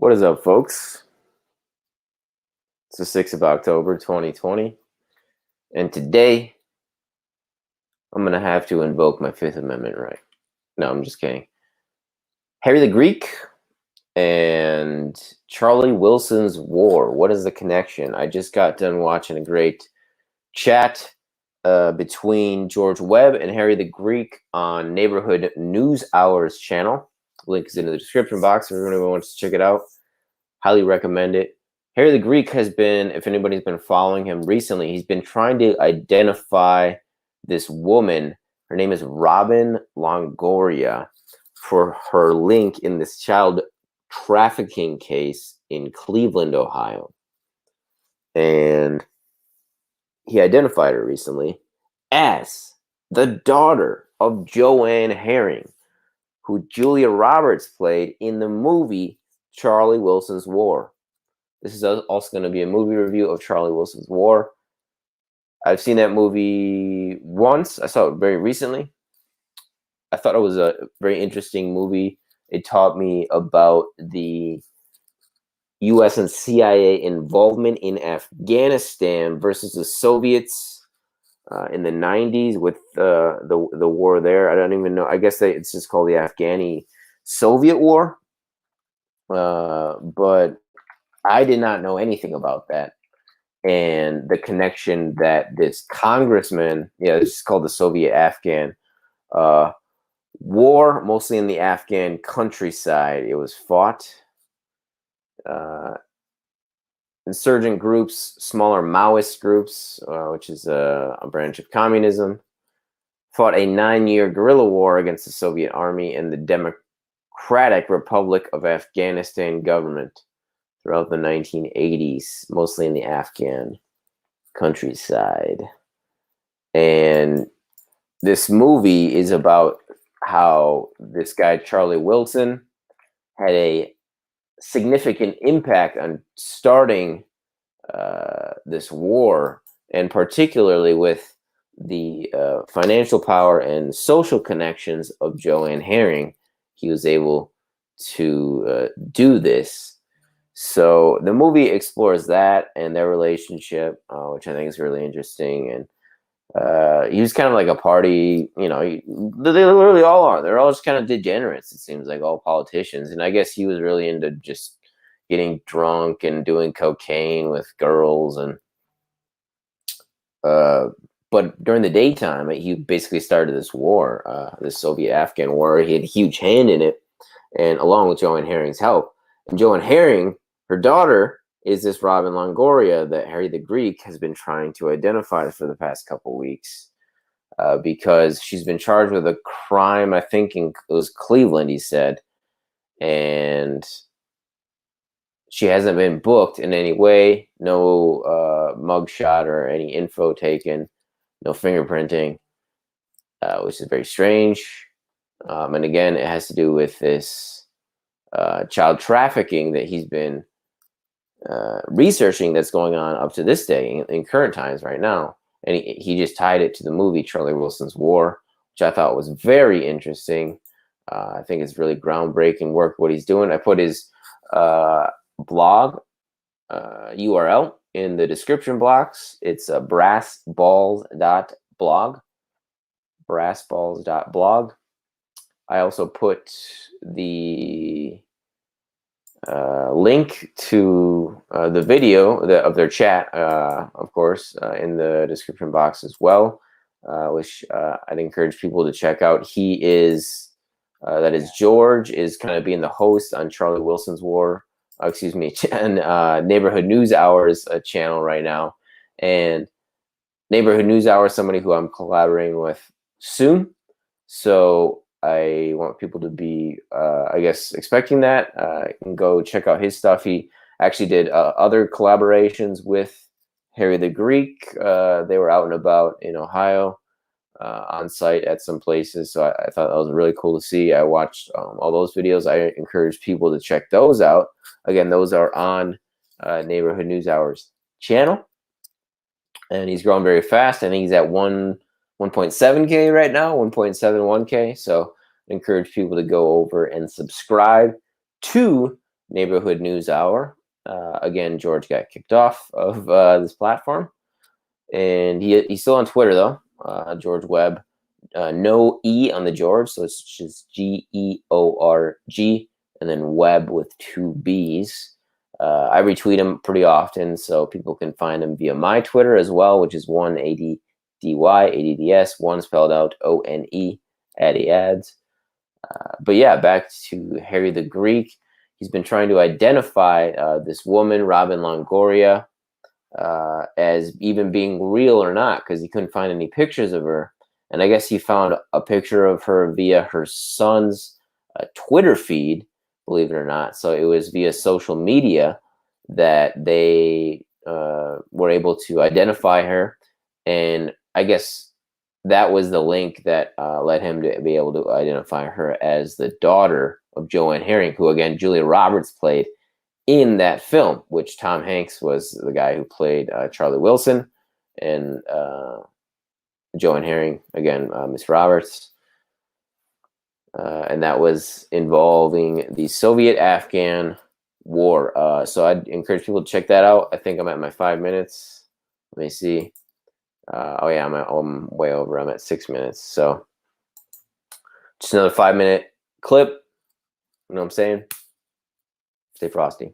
What is up, folks? It's the 6th of October, 2020. And today, I'm going to have to invoke my Fifth Amendment right. No, I'm just kidding. Harry the Greek and Charlie Wilson's War. What is the connection? I just got done watching a great chat between George Webb and Harry the Greek on Neighborhood NewsHour's channel. Link is in the description box if anyone wants to check it out. Highly recommend it. Harry the Greek has been, if anybody's been following him recently, he's been trying to identify this woman. Her name is Robin Longoria, for her link in this child trafficking case in Cleveland, Ohio. And he identified her recently as the daughter of Joanne Herring, who Julia Roberts played in the movie Charlie Wilson's War. This is also going to be a movie review of Charlie Wilson's War. I've seen that movie once. I saw it very recently. I thought it was a very interesting movie. It taught me about the U.S. and CIA involvement in Afghanistan versus the Soviets in the 90s with the war there. I don't even know. I guess it's just called the Afghani-Soviet War. But I did not know anything about that. And the connection that this congressman, it's called the Soviet-Afghan war, mostly in the Afghan countryside. It was fought. Insurgent groups, smaller Maoist groups, which is a branch of communism, fought a 9-year guerrilla war against the Soviet Army and the Democratic Republic of Afghanistan government throughout the 1980s, mostly in the Afghan countryside. And this movie is about how this guy, Charlie Wilson, had a significant impact on starting this war, and particularly with the financial power and social connections of Joanne Herring, he was able to do this. So the movie explores that and their relationship, which I think is really interesting. And he was kind of like a party, they literally all are. They're all just kind of degenerates, it seems like, all politicians. And I guess he was really into just getting drunk and doing cocaine with girls. And but during the daytime, he basically started this war, this Soviet-Afghan war. He had a huge hand in it, and along with Joanne Herring's help. And Joanne Herring, her daughter, is this Robin Longoria that Harry the Greek has been trying to identify for the past couple weeks, because she's been charged with a crime, I think it was Cleveland, he said, and she hasn't been booked in any way, no mugshot or any info taken, no fingerprinting, which is very strange. And again, it has to do with this child trafficking that he's been researching that's going on up to this day in current times right now. And he just tied it to the movie Charlie Wilson's War, which I thought was very interesting. I think it's really groundbreaking work what he's doing. I put his blog URL in the description box. It's brassballs.blog. Brassballs.blog. I also put the link to the video of their chat, of course, in the description box as well, which I'd encourage people to check out. He is, that is George, is kind of being the host on Charlie Wilson's War, and Neighborhood NewsHour's channel right now. And Neighborhood NewsHour is somebody who I'm collaborating with soon. So I want people to be, I guess, expecting that. You can go check out his stuff. He actually did other collaborations with Harry the Greek. They were out and about in Ohio, on site at some places. So I thought that was really cool to see. I watched all those videos. I encourage people to check those out. Again, those are on Neighborhood NewsHour's channel. And he's growing very fast. I think he's at 1.7K right now, 1.71K. So I encourage people to go over and subscribe to Neighborhood News Hour. Again, George got kicked off of this platform, and he's still on Twitter though. George Webb, no E on the George, so it's just GEORG, and then Webb with 2 B's. I retweet him pretty often, so people can find him via my Twitter as well, which is 1ADDY, one spelled out ONE, Addy Ads. But yeah, back to Harry the Greek. He's been trying to identify this woman, Robin Longoria, as even being real or not, because he couldn't find any pictures of her. And I guess he found a picture of her via her son's Twitter feed, believe it or not. So it was via social media that they were able to identify her. And I guess that was the link that led him to be able to identify her as the daughter of Joanne Herring, who, again, Julia Roberts played in that film, which Tom Hanks was the guy who played Charlie Wilson, and Joanne Herring, again, Miss Roberts. And that was involving the Soviet-Afghan war. So I'd encourage people to check that out. I think I'm at my 5 minutes. Let me see. Oh yeah, I'm way over. I'm at 6 minutes. So just another 5-minute clip. You know what I'm saying? Stay frosty.